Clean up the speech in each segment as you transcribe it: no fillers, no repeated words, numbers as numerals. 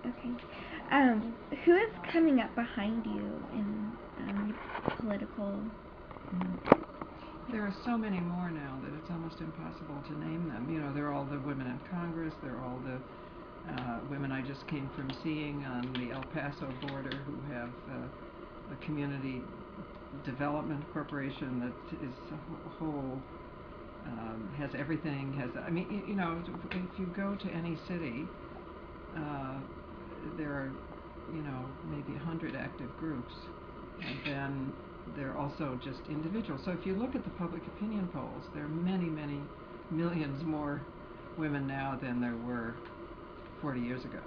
Okay. Who is coming up behind you in political? There are so many more now that it's almost impossible to name them. You know, they're all the women in Congress. They're all the women I just came from seeing on the El Paso border who have a community development corporation that is a whole has everything. I mean, you know, if you go to any city, there are, you know, maybe 100 active groups, and then there are also just individuals. So if you look at the public opinion polls, there are many, many millions more women now than there were 40 years ago.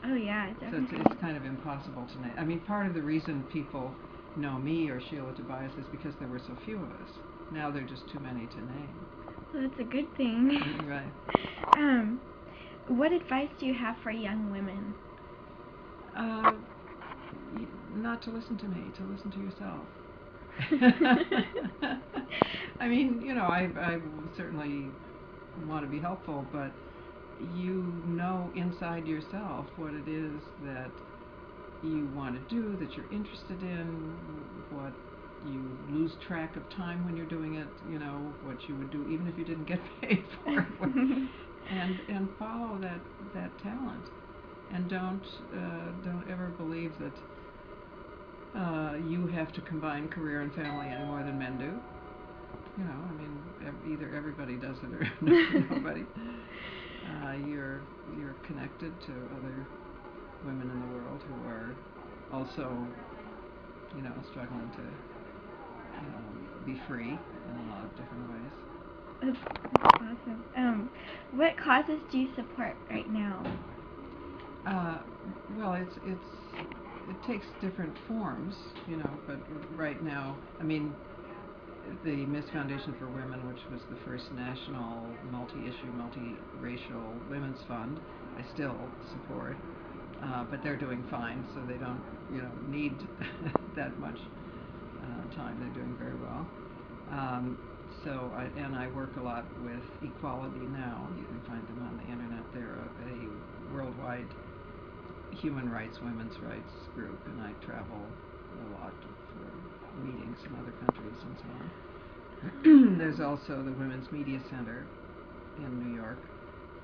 Oh yeah, definitely. So it's kind of impossible to name. I mean, part of the reason people know me or Sheila Tobias is because there were so few of us. Now there are just too many to name. Well, that's a good thing. Right. What advice do you have for young women? Not to listen to me, to listen to yourself. I mean, you know, I certainly want to be helpful, but you know inside yourself what it is that you want to do, that you're interested in, what you lose track of time when you're doing it, you know, what you would do even if you didn't get paid for it. And follow that talent. And don't ever believe that you have to combine career and family any more than men do. You know, I mean, either everybody does it or nobody. You're connected to other women in the world who are also, you know, struggling to be free in a lot of different ways. That's awesome. What causes do you support right now? Well, it takes different forms, you know, but right now, I mean, the Miss Foundation for Women, which was the first national multi-issue, multi-racial women's fund, I still support, but they're doing fine, so they don't, you know, need that much time. They're doing very well. And I work a lot with Equality Now. You can find them on the internet. They're a worldwide human rights, women's rights group, and I travel a lot for meetings in other countries and so on. There's also the Women's Media Center in New York,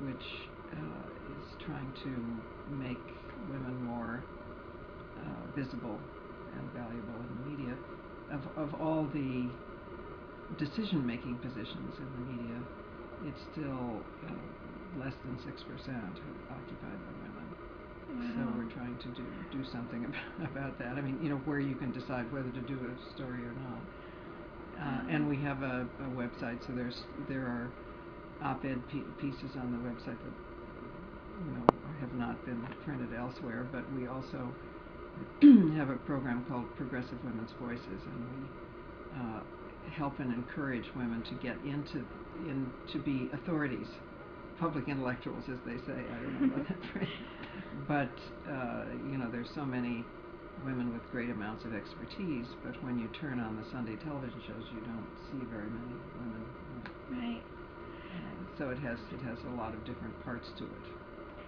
which is trying to make women more visible and valuable in the media. Of all the decision-making positions in the media, it's still less than 6% occupied by women. So we're trying to do something about that. I mean, you know, where you can decide whether to do a story or not. And we have a website, so there are op-ed pieces on the website that, you know, have not been printed elsewhere. But we also have a program called Progressive Women's Voices, and we help and encourage women to get to be authorities, public intellectuals, as they say. I don't know about that phrase. But, you know, there's so many women with great amounts of expertise, but when you turn on the Sunday television shows, you don't see very many women. Right. So it has a lot of different parts to it.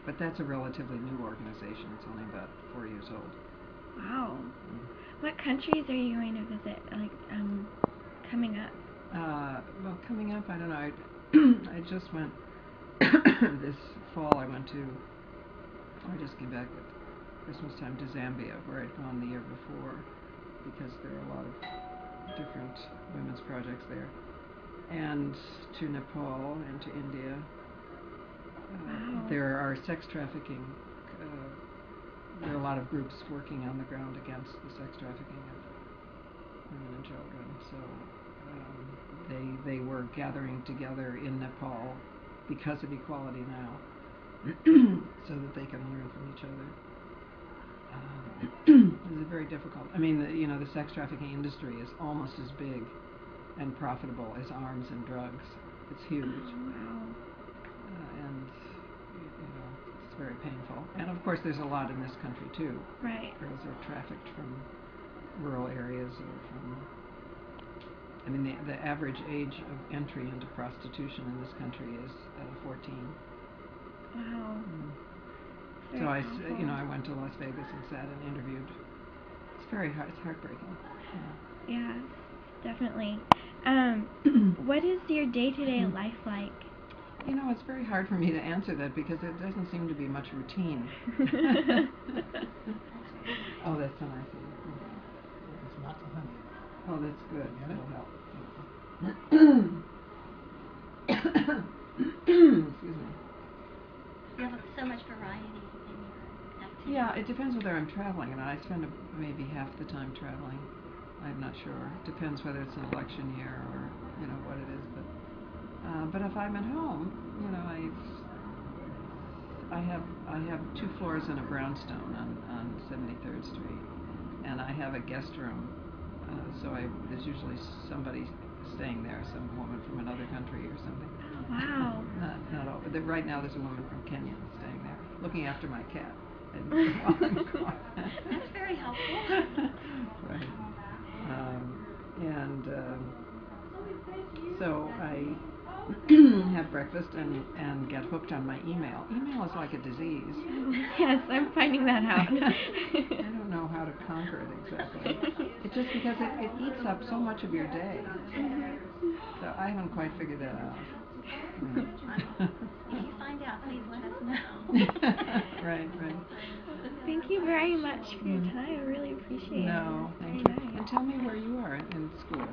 But that's a relatively new organization. It's only about 4 years old. Wow. What countries are you going to visit, like, coming up? Well, coming up, I don't know. I just went this fall. I just came back at Christmas time to Zambia, where I'd gone the year before, because there are a lot of different women's projects there, and to Nepal and to India. Wow. There are sex trafficking. There are a lot of groups working on the ground against the sex trafficking of women and children. So they were gathering together in Nepal because of Equality Now, so that they can learn from each other. This is very difficult. I mean, you know, the sex trafficking industry is almost as big and profitable as arms and drugs. It's huge. Oh, wow. And you know, it's very painful. And of course, there's a lot in this country too. Right. Girls are trafficked from rural areas or from. I mean, the average age of entry into prostitution in this country is 14. Wow. So I went to Las Vegas and sat and interviewed. It's very hard. It's heartbreaking. Yeah, definitely. What is your day-to-day life like? It's very hard for me to answer that because there doesn't seem to be much routine. Oh, that's so nice of you. It's lots of honey. Oh, that's good. Yeah. That'll help. Excuse me. You have so much variety in your activities. Yeah, it depends whether I'm traveling or not. I spend maybe half the time traveling. I'm not sure. Depends whether it's an election year or what it is. But if I'm at home, I have 2 floors in a brownstone on 73rd Street, and I have a guest room. So there's usually somebody staying there, some woman from another country or something. Oh, wow. Not all. Right now there's a woman from Kenya staying there, looking after my cat. That's very helpful. Right. So I have breakfast and get hooked on my email. Email is like a disease. Yes, I'm finding that out. I don't know how to conquer it exactly. It's just because it eats up so much of your day. So I haven't quite figured that out. If you find out, please let us know. Right. Thank you very much for your time. I really appreciate it. No, thank you. Very nice. And tell me where you are in school.